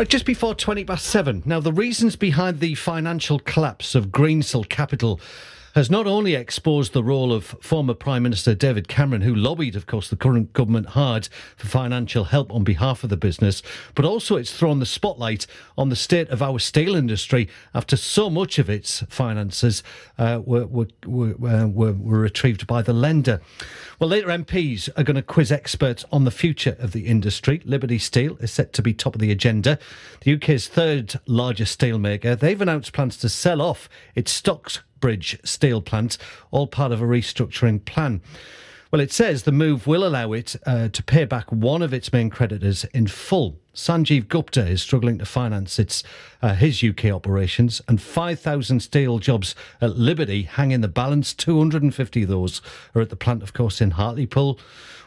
Right, just before 7:20. Now, the reasons behind the financial collapse of Greensill Capital has not only exposed the role of former Prime Minister David Cameron, who lobbied, of course, the current government hard for financial help on behalf of the business, but also it's thrown the spotlight on the state of our steel industry after so much of its finances were retrieved by the lender. Well, later MPs are going to quiz experts on the future of the industry. Liberty Steel is set to be top of the agenda. The UK's third largest steelmaker, they've announced plans to sell off its Stocksbridge steel plant, all part of a restructuring plan. Well, it says the move will allow it to pay back one of its main creditors in full. Sanjeev Gupta is struggling to finance his UK operations, and 5,000 steel jobs at Liberty hang in the balance. 250 of those are at the plant, of course, in Harleypool.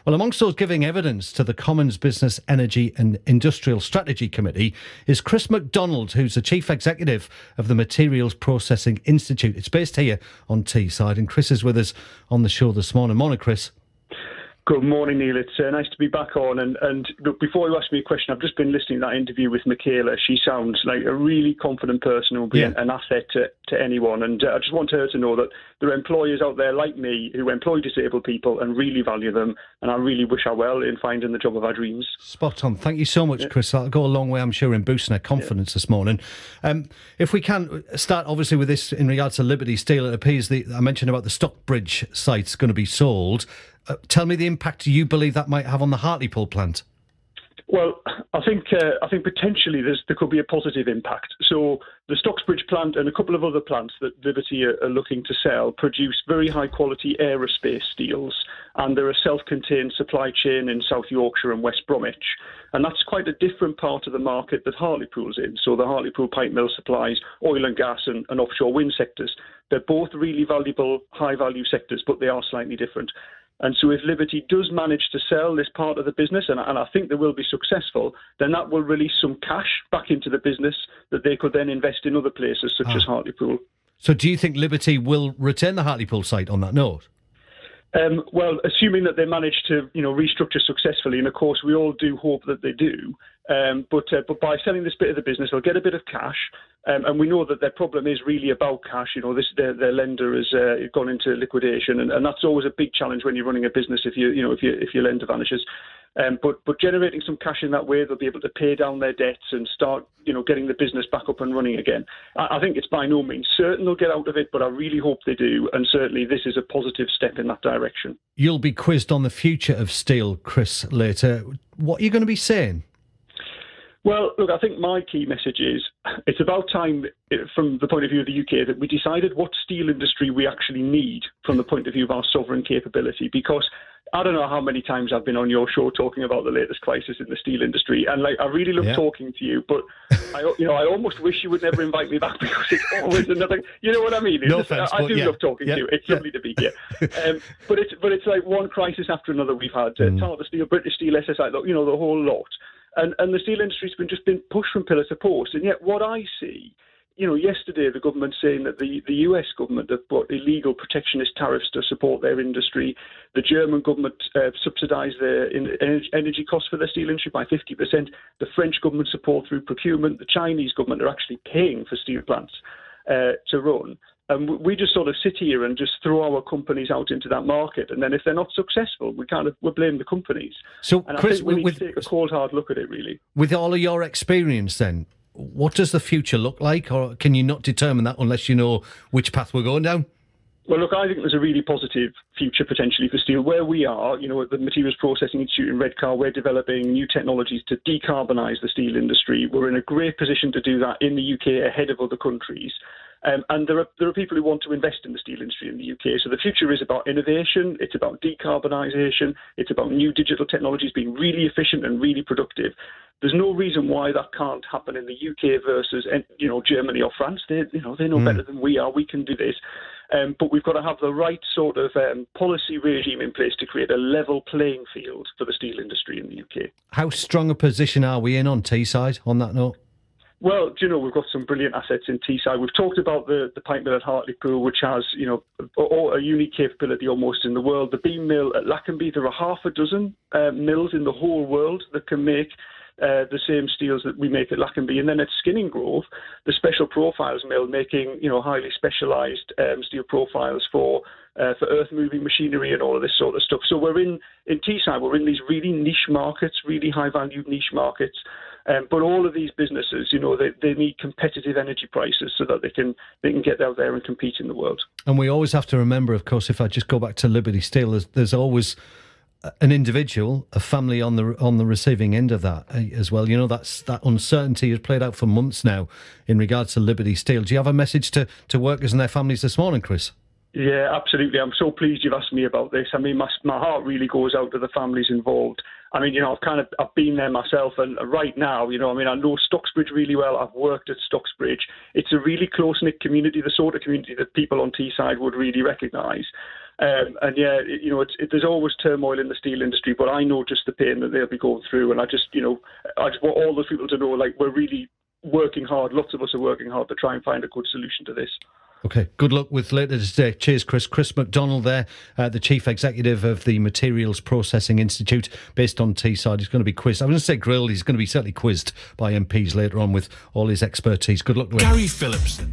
Well, amongst those giving evidence to the Commons Business, Energy and Industrial Strategy Committee is Chris MacDonald, who's the Chief Executive of the Materials Processing Institute. It's based here on Teesside, and Chris is with us on the show this morning. Morning, Chris. Good morning, Neil. It's nice to be back on. And look, before you ask me a question, I've just been listening to that interview with Michaela. She sounds like a really confident person who will be an asset to anyone. And I just want her to know that there are employers out there like me who employ disabled people and really value them. And I really wish her well in finding the job of her dreams. Spot on. Thank you so much, Chris. That'll go a long way, I'm sure, in boosting her confidence this morning. If we can start, obviously, with this in regards to Liberty Steel, it appears I mentioned about the Stockbridge site's going to be sold. Tell me the impact you believe that might have on the Harleypool plant. Well, I think potentially there could be a positive impact. So the Stocksbridge plant and a couple of other plants that Liberty are looking to sell produce very high quality aerospace steels, and they're a self-contained supply chain in South Yorkshire and West Bromwich. And that's quite a different part of the market that Harleypool's in. So the Harleypool pipe mill supplies oil and gas and offshore wind sectors. They're both really valuable, high-value sectors, but they are slightly different. And so if Liberty does manage to sell this part of the business, and I think they will be successful, then that will release some cash back into the business that they could then invest in other places, such as Harleypool. So do you think Liberty will retain the Harleypool site on that note? Well, assuming that they manage to, restructure successfully, and of course we all do hope that they do. But by selling this bit of the business, they'll get a bit of cash, and we know that their problem is really about cash. Their lender has gone into liquidation, and that's always a big challenge when you're running a business if your lender vanishes. But generating some cash in that way, they'll be able to pay down their debts and start, getting the business back up and running again. I think it's by no means certain they'll get out of it, but I really hope they do. And certainly this is a positive step in that direction. You'll be quizzed on the future of steel, Chris, later. What are you going to be saying? Well, look, I think my key message is it's about time, from the point of view of the UK, that we decided what steel industry we actually need from the point of view of our sovereign capability. Because I don't know how many times I've been on your show talking about the latest crisis in the steel industry, and I really love talking to you, but I almost wish you would never invite me back because it's always another. You know what I mean? No offense, I do love talking to you. It's lovely to be here. But it's like one crisis after another we've had. Tata Steel, British Steel, SSI, the whole lot. And the steel industry's just been pushed from pillar to post. And yet what I see, yesterday the government saying that the US government have brought illegal protectionist tariffs to support their industry. The German government subsidised their energy costs for their steel industry by 50%. The French government support through procurement. The Chinese government are actually paying for steel plants to run. And we just sort of sit here and just throw our companies out into that market. And then if they're not successful, we blame the companies. So, and Chris, I think we need to take a cold, hard look at it, really. With all of your experience then, what does the future look like? Or can you not determine that unless you know which path we're going down? Well, look, I think there's a really positive future potentially for steel. Where we are, at the Materials Processing Institute in Redcar, we're developing new technologies to decarbonise the steel industry. We're in a great position to do that in the UK ahead of other countries. And there are people who want to invest in the steel industry in the UK. So the future is about innovation, it's about decarbonisation, it's about new digital technologies being really efficient and really productive. There's no reason why that can't happen in the UK versus, Germany or France. They know better than we are. We can do this. But we've got to have the right sort of policy regime in place to create a level playing field for the steel industry in the UK. How strong a position are we in on Teesside on that note? Well, we've got some brilliant assets in Teesside. We've talked about the pipe mill at Harleypool, which has, a unique capability almost in the world. The beam mill at Lackenby, there are half a dozen mills in the whole world that can make the same steels that we make at Lackenby. And then at Skinning Grove, the Special Profiles mill making, highly specialised steel profiles for earth-moving machinery and all of this sort of stuff. So we're in Teesside, we're in these really niche markets, really high-value niche markets. But all of these businesses, they need competitive energy prices so that they can get out there and compete in the world. And we always have to remember, of course, if I just go back to Liberty Steel, there's always an individual, a family on the receiving end of that as well. That uncertainty has played out for months now in regards to Liberty Steel. Do you have a message to workers and their families this morning, Chris? Yeah, absolutely. I'm so pleased you've asked me about this. I mean, my heart really goes out to the families involved. I mean, I've been there myself, and right now, I know Stocksbridge really well. I've worked at Stocksbridge. It's a really close-knit community, the sort of community that people on Teesside would really recognise. There's always turmoil in the steel industry, but I know just the pain that they'll be going through, and I just want all those people to know, we're really working hard. Lots of us are working hard to try and find a good solution to this. Okay, good luck with later today. Cheers, Chris. Chris McDonald there, the Chief Executive of the Materials Processing Institute based on Teesside. He's going to be quizzed. I was going to say grilled. He's going to be certainly quizzed by MPs later on with all his expertise. Good luck to him. Gary Phillips.